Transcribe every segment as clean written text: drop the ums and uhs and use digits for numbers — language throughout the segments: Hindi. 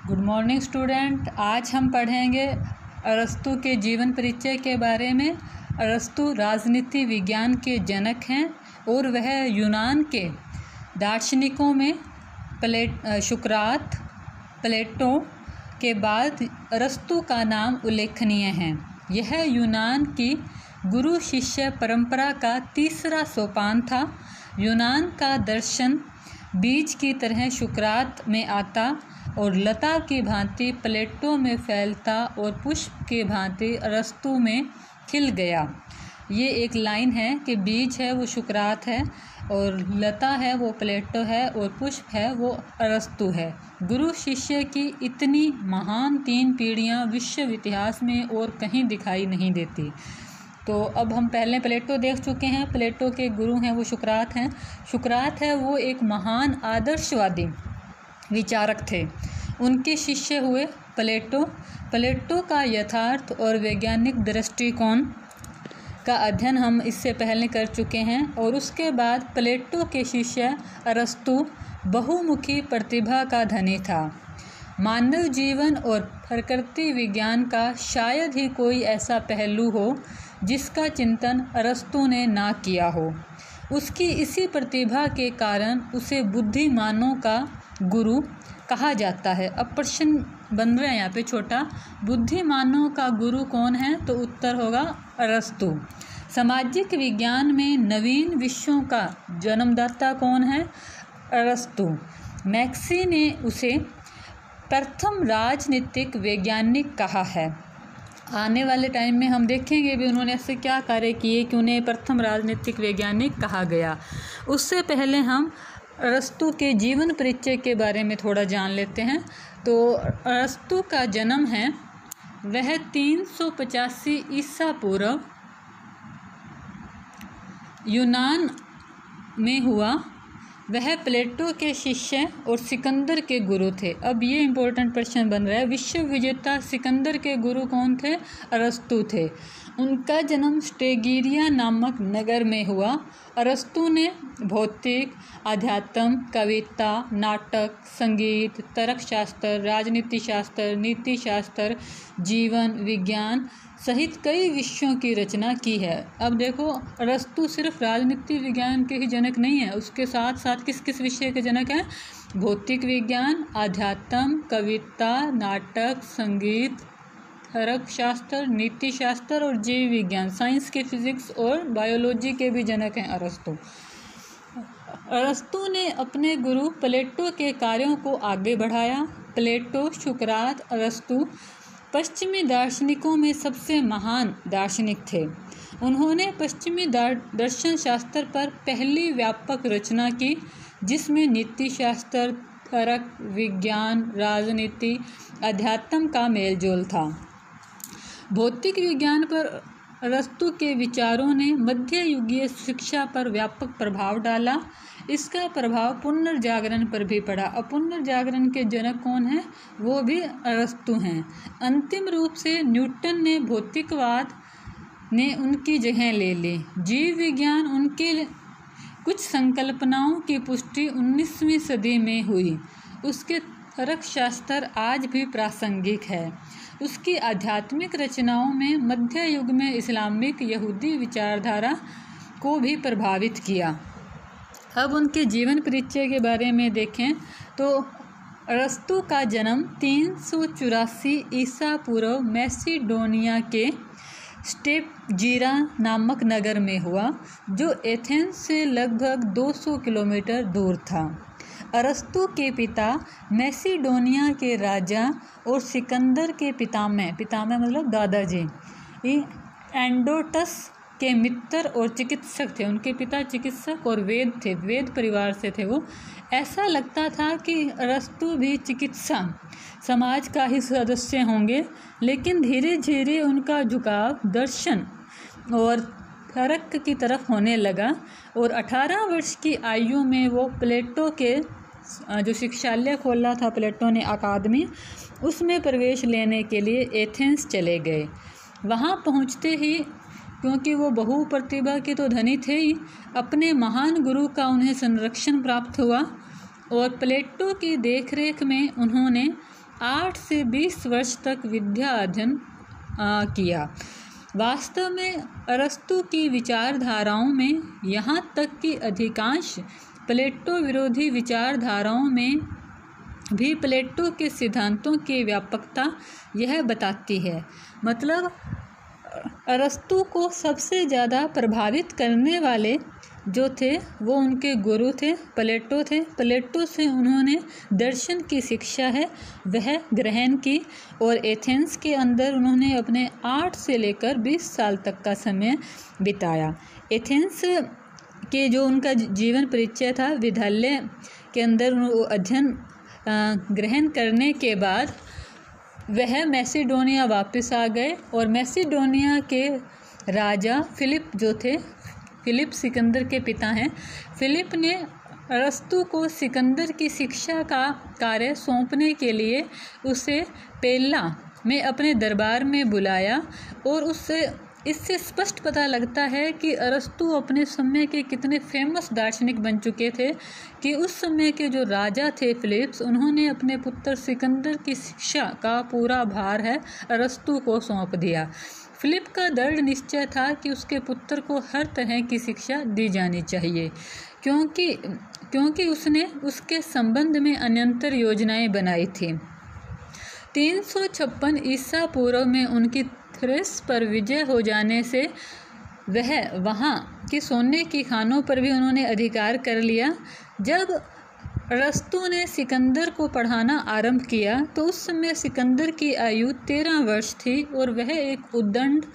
Good morning student. आज हम पढ़ेंगे अरस्तु के जीवन परिचय के बारे में। अरस्तु राजनीति विज्ञान के जनक हैं और वह यूनान के दार्शनिकों में सुकरात, प्लेटो के बाद अरस्तु का नाम उल्लेखनीय है। यह यूनान की गुरु शिष्य परंपरा का तीसरा सोपान था। यूनान का दर्शन बीज की तरह सुकरात में आता और लता की भांति प्लेटो में फैलता और पुष्प की भांति अरस्तु में खिल गया। ये एक लाइन है कि बीज है वो सुकरात है और लता है वो प्लेटो है और पुष्प है वो अरस्तु है। गुरु शिष्य की इतनी महान 3 पीढ़ियाँ विश्व इतिहास में और कहीं दिखाई नहीं देती। तो अब हम पहले प्लेटो देख चुके हैं। प्लेटो के गुरु हैं वो सुकरात हैं। सुकरात है वो एक महान आदर्शवादी विचारक थे। उनके शिष्य हुए प्लेटो। प्लेटो का यथार्थ और वैज्ञानिक दृष्टिकोण का अध्ययन हम इससे पहले कर चुके हैं। और उसके बाद प्लेटो के शिष्य अरस्तु बहुमुखी प्रतिभा का धनी था। मानव जीवन और प्रकृति विज्ञान का शायद ही कोई ऐसा पहलू हो जिसका चिंतन अरस्तु ने ना किया हो। उसकी इसी प्रतिभा के कारण उसे बुद्धिमानों का गुरु कहा जाता है। अब प्रश्न बन रहा है यहाँ पे छोटा, बुद्धिमानों का गुरु कौन है? तो उत्तर होगा अरस्तु। सामाजिक विज्ञान में नवीन विषयों का जन्मदाता कौन है? अरस्तु। मैक्सी ने उसे प्रथम राजनीतिक वैज्ञानिक कहा है। आने वाले टाइम में हम देखेंगे भी उन्होंने ऐसे क्या कार्य किए कि उन्हें प्रथम राजनीतिक वैज्ञानिक कहा गया। उससे पहले हम अरस्तु के जीवन परिचय के बारे में थोड़ा जान लेते हैं। तो अरस्तु का जन्म है वह 385 ईसा पूर्व यूनान में हुआ। वह प्लेटो के शिष्य और सिकंदर के गुरु थे। अब ये इम्पोर्टेंट प्रश्न बन रहा है, विश्व विजेता सिकंदर के गुरु कौन थे? अरस्तु थे। उनका जन्म स्टेगिरिया नामक नगर में हुआ। अरस्तु ने भौतिक, अध्यात्म, कविता, नाटक, संगीत, तर्कशास्त्र, राजनीति शास्त्र, नीति शास्त्र, जीवन विज्ञान सहित कई विषयों की रचना की है। अब देखो, अरस्तु सिर्फ राजनीति विज्ञान के ही जनक नहीं है, उसके साथ साथ किस किस विषय के जनक हैं? भौतिक विज्ञान, अध्यात्म, कविता, नाटक, संगीत, तर्कशास्त्र, नीति शास्त्र और जीव विज्ञान, साइंस के फिजिक्स और बायोलॉजी के भी जनक हैं अरस्तु। अरस्तु ने अपने गुरु प्लेटो के कार्यों को आगे बढ़ाया। प्लेटो, सुकरात, अरस्तु पश्चिमी दार्शनिकों में सबसे महान दार्शनिक थे। उन्होंने पश्चिमी दर्शन शास्त्र पर पहली व्यापक रचना की जिसमें नीति शास्त्र, तर्क, विज्ञान, राजनीति, अध्यात्म का मेलजोल था। भौतिक विज्ञान पर अरस्तु के विचारों ने मध्ययुगीय शिक्षा पर व्यापक प्रभाव डाला। इसका प्रभाव पुनर्जागरण पर भी पड़ा। अब पुनर्जागरण के जनक कौन हैं? वो भी अरस्तु हैं। अंतिम रूप से न्यूटन ने भौतिकवाद ने उनकी जगह ले ली। जीव विज्ञान उनके कुछ संकल्पनाओं की पुष्टि 19वीं सदी में हुई। उसके तर्कशास्त्र आज भी प्रासंगिक है। उसकी आध्यात्मिक रचनाओं में मध्य युग में इस्लामिक यहूदी विचारधारा को भी प्रभावित किया। अब उनके जीवन परिचय के बारे में देखें तो अरस्तु का जन्म 384 ईसा पूर्व मैसिडोनिया के स्टेपजीरा नामक नगर में हुआ, जो एथेंस से लगभग 200 किलोमीटर दूर था। अरस्तु के पिता मैसिडोनिया के राजा और सिकंदर के पितामह मतलब दादाजी एंडोटस के मित्र और चिकित्सक थे। उनके पिता चिकित्सक और वेद थे, वेद परिवार से थे वो। ऐसा लगता था कि अरस्तु भी चिकित्सा समाज का ही सदस्य होंगे, लेकिन धीरे धीरे उनका झुकाव दर्शन और तर्क की तरफ होने लगा और 18 वर्ष की आयु में वो प्लेटो के जो शिक्षालय खोला था प्लेटो ने अकादमी, उसमें प्रवेश लेने के लिए एथेंस चले गए। वहाँ पहुँचते ही, क्योंकि वो बहु प्रतिभा के तो धनी थे ही, अपने महान गुरु का उन्हें संरक्षण प्राप्त हुआ और प्लेटो की देखरेख में उन्होंने 8 से 20 वर्ष तक विद्या अध्ययन किया। वास्तव में अरस्तु की विचारधाराओं में, यहाँ तक कि अधिकांश प्लेटो विरोधी विचारधाराओं में भी प्लेटो के सिद्धांतों की व्यापकता यह बताती है। मतलब अरस्तु को सबसे ज़्यादा प्रभावित करने वाले जो थे वो उनके गुरु थे, प्लेटो थे। प्लेटो से उन्होंने दर्शन की शिक्षा है वह ग्रहण की और एथेंस के अंदर उन्होंने अपने 8 से लेकर 20 साल तक का समय बिताया। एथेंस के जो उनका जीवन परिचय था, विद्यालय के अंदर अध्ययन ग्रहण करने के बाद वह मैसिडोनिया वापस आ गए और मैसिडोनिया के राजा फिलिप जो थे, फिलिप सिकंदर के पिता हैं, फिलिप ने अरस्तु को सिकंदर की शिक्षा का कार्य सौंपने के लिए उसे पेल्ला में अपने दरबार में बुलाया। और इससे स्पष्ट पता लगता है कि अरस्तु अपने समय के कितने फेमस दार्शनिक बन चुके थे कि उस समय के जो राजा थे फिलिप्स, उन्होंने अपने पुत्र सिकंदर की शिक्षा का पूरा भार है अरस्तु को सौंप दिया। फिलिप का दृढ़ निश्चय था कि उसके पुत्र को हर तरह की शिक्षा दी जानी चाहिए, क्योंकि उसने उसके संबंध में अनंतर योजनाएं बनाई थी। 356 ईसा पूर्व में उनकी थ्रेस पर विजय हो जाने से वह वहाँ के सोने की खानों पर भी उन्होंने अधिकार कर लिया। जब अरस्तु ने सिकंदर को पढ़ाना आरंभ किया तो उस समय सिकंदर की आयु 13 वर्ष थी और वह एक उद्दंड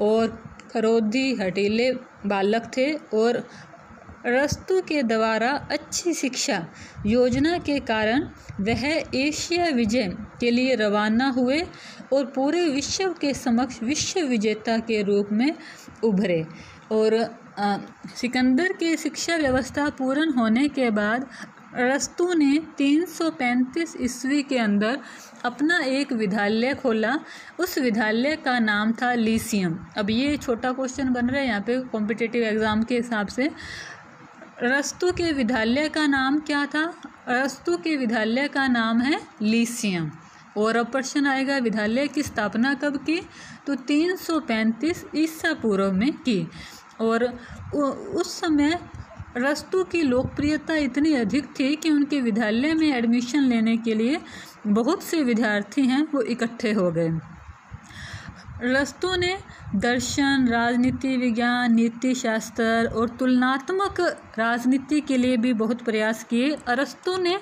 और खरोदी हठीले बालक थे। और अरस्तु के द्वारा अच्छी शिक्षा योजना के कारण वह एशिया विजय के लिए रवाना हुए और पूरे विश्व के समक्ष विश्व विजेता के रूप में उभरे। और सिकंदर की शिक्षा व्यवस्था पूर्ण होने के बाद अरस्तु ने 335 ईस्वी के अंदर अपना एक विद्यालय खोला। उस विद्यालय का नाम था लीसियम। अब ये छोटा क्वेश्चन बन रहा है यहाँ पे कॉम्पिटिटिव एग्जाम के हिसाब से। अरस्तु के विद्यालय का नाम क्या था? अरस्तु के विद्यालय का नाम है लीसियम। और अब प्रश्न आएगा विद्यालय की स्थापना कब की? तो 335 ईसा पूर्व में की। और उस समय अरस्तु की लोकप्रियता इतनी अधिक थी कि उनके विद्यालय में एडमिशन लेने के लिए बहुत से विद्यार्थी हैं वो इकट्ठे हो गए। अरस्तु ने दर्शन, राजनीति विज्ञान, नीति शास्त्र और तुलनात्मक राजनीति के लिए भी बहुत प्रयास किए। अरस्तु ने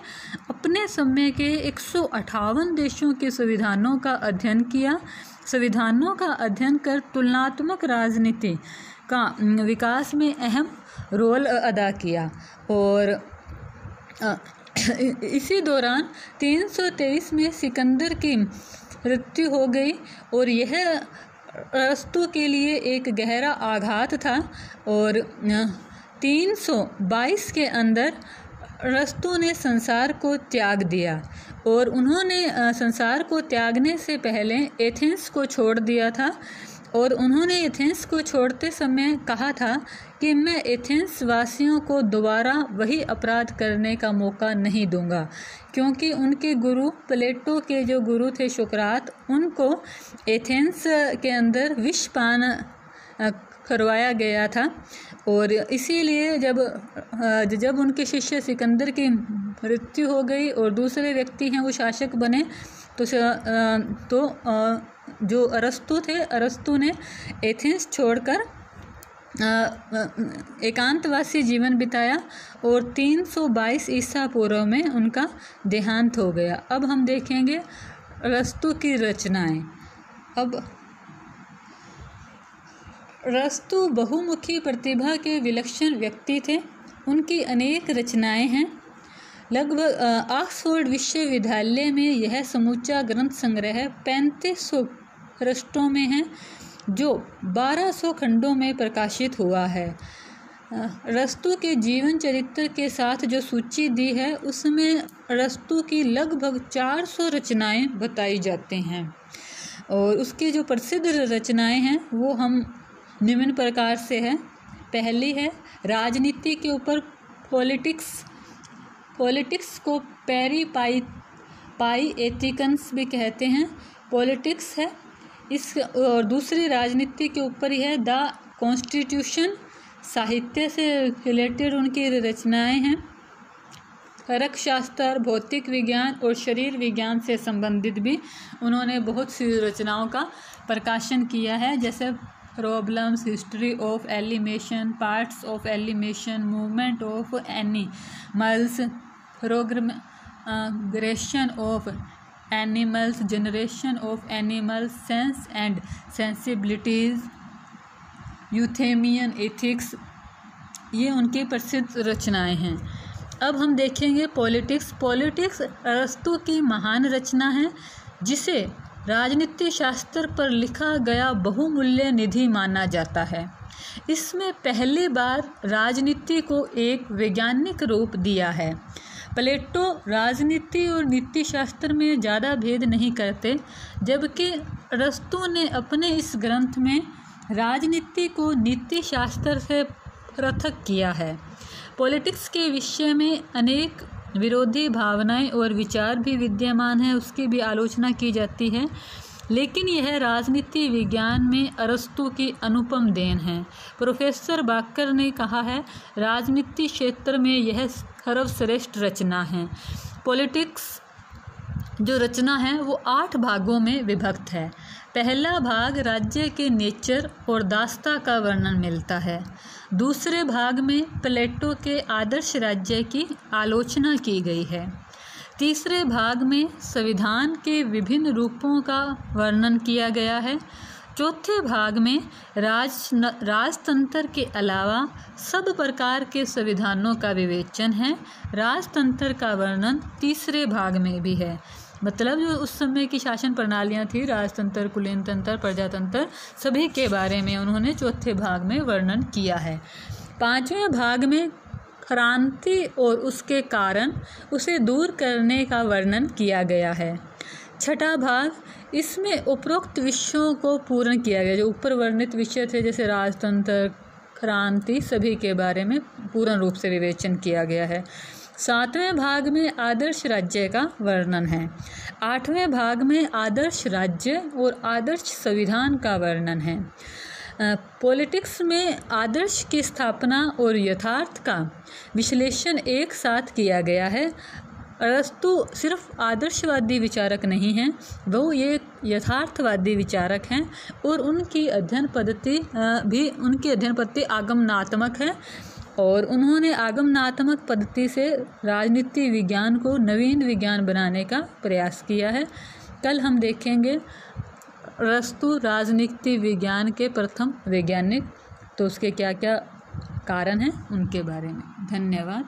अपने समय के 158 देशों के संविधानों का अध्ययन किया। संविधानों का अध्ययन कर तुलनात्मक राजनीति का विकास में अहम रोल अदा किया। और इसी दौरान 323 में सिकंदर की मृत्यु हो गई और यह अरस्तु के लिए एक गहरा आघात था। और 322 के अंदर अरस्तु ने संसार को त्याग दिया और उन्होंने संसार को त्यागने से पहले एथेंस को छोड़ दिया था। और उन्होंने एथेंस को छोड़ते समय कहा था कि मैं एथेंस वासियों को दोबारा वही अपराध करने का मौका नहीं दूंगा, क्योंकि उनके गुरु प्लेटो के जो गुरु थे सुकरात, उनको एथेंस के अंदर विषपान करवाया गया था। और इसीलिए जब उनके शिष्य सिकंदर की मृत्यु हो गई और दूसरे व्यक्ति हैं वो शासक बने तो जो अरस्तु थे, अरस्तु ने एथेंस छोड़कर एकांतवासी जीवन बिताया और 322 ईसा पूर्व में उनका देहांत हो गया। अब हम देखेंगे अरस्तु की रचनाएं। अब अरस्तु बहुमुखी प्रतिभा के विलक्षण व्यक्ति थे। उनकी अनेक रचनाएं हैं। लगभग ऑक्सफोर्ड विश्वविद्यालय में यह समूचा ग्रंथ संग्रह 3500 पृष्ठों में है, जो 1200 खंडों में प्रकाशित हुआ है। अरस्तु के जीवन चरित्र के साथ जो सूची दी है उसमें अरस्तु की लगभग 400 रचनाएं बताई जाती हैं। और उसकी जो प्रसिद्ध रचनाएं हैं वो हम निम्न प्रकार से है। पहली है राजनीति के ऊपर पॉलिटिक्स को पाई एथिकन्स भी कहते हैं। पॉलिटिक्स है इस, और दूसरी राजनीति के ऊपर ही है। द कॉन्स्टिट्यूशन साहित्य से रिलेटेड उनकी रचनाएं हैं। तर्कशास्त्र, भौतिक विज्ञान और शरीर विज्ञान से संबंधित भी उन्होंने बहुत सी रचनाओं का प्रकाशन किया है, जैसे problems, history of animation, parts of animation, movement of animals, progression of animals, generation of animals, sense and sensibilities, Eudemian ethics, ये उनकी प्रसिद्ध रचनाएं हैं। अब हम देखेंगे पॉलिटिक्स। पॉलिटिक्स अरस्तु की महान रचना है, जिसे राजनीति शास्त्र पर लिखा गया बहुमूल्य निधि माना जाता है। इसमें पहली बार राजनीति को एक वैज्ञानिक रूप दिया है। प्लेटो राजनीति और नीति शास्त्र में ज़्यादा भेद नहीं करते, जबकि अरस्तु ने अपने इस ग्रंथ में राजनीति को नीति शास्त्र से पृथक किया है। पॉलिटिक्स के विषय में अनेक विरोधी भावनाएं और विचार भी विद्यमान हैं, उसकी भी आलोचना की जाती है, लेकिन यह राजनीति विज्ञान में अरस्तु की अनुपम देन है। प्रोफेसर बाकर ने कहा है, राजनीति क्षेत्र में यह सर्वश्रेष्ठ रचना है। पॉलिटिक्स जो रचना है वो 8 भागों में विभक्त है। पहला भाग राज्य के नेचर और दास्ता का वर्णन मिलता है। दूसरे भाग में प्लेटो के आदर्श राज्य की आलोचना की गई है। तीसरे भाग में संविधान के विभिन्न रूपों का वर्णन किया गया है। चौथे भाग में राजतंत्र के अलावा सब प्रकार के संविधानों का विवेचन है। राजतंत्र का वर्णन तीसरे भाग में भी है, मतलब जो उस समय की शासन प्रणालियाँ थी, राजतंत्र, कुलीन तंत्र, प्रजातंत्र, सभी के बारे में उन्होंने चौथे भाग में वर्णन किया है। पांचवें भाग में क्रांति और उसके कारण, उसे दूर करने का वर्णन किया गया है। छठा भाग, इसमें उपरोक्त विषयों को पूर्ण किया गया, जो ऊपर वर्णित विषय थे जैसे राजतंत्र, क्रांति, सभी के बारे में पूर्ण रूप से विवेचन किया गया है। सातवें भाग में आदर्श राज्य का वर्णन है। आठवें भाग में आदर्श राज्य और आदर्श संविधान का वर्णन है। पॉलिटिक्स में आदर्श की स्थापना और यथार्थ का विश्लेषण एक साथ किया गया है। अरस्तु सिर्फ आदर्शवादी विचारक नहीं हैं, वो ये यथार्थवादी विचारक हैं, और उनकी अध्ययन पद्धति आगमनात्मक है, और उन्होंने आगमनात्मक पद्धति से राजनीति विज्ञान को नवीन विज्ञान बनाने का प्रयास किया है। कल हम देखेंगे अरस्तु राजनीति विज्ञान के प्रथम वैज्ञानिक, तो उसके क्या क्या कारण हैं उनके बारे में। धन्यवाद।